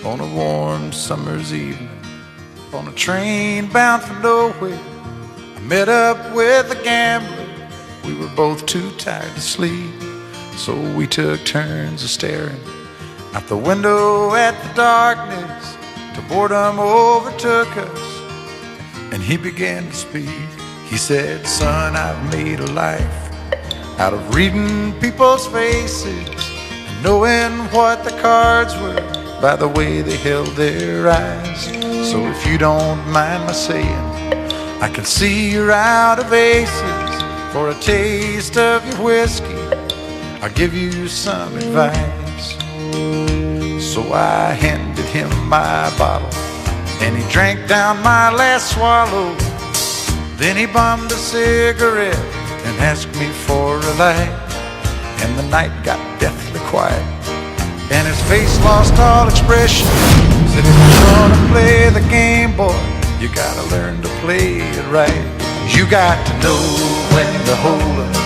on a warm summer's evening, on a train bound for nowhere. I met up with a gambler. We were both too tired to sleep, so we took turns of staring out the window at the darkness till boredom overtook us, and he began to speak. He said, "Son, I've made a life out of reading people's faces and knowing what the cards were by the way they held their eyes. So if you don't mind my saying, I can see you're out of aces. For a taste of your whiskey, I'll give you some advice." So I handed him my bottle, and he drank down my last swallow. Then he bummed a cigarette and asked me for a light, and the night got deathly quiet, and his face lost all expression. He said, "If you're gonna play the game, boy, you gotta learn to play it right. You got to know when to hold 'em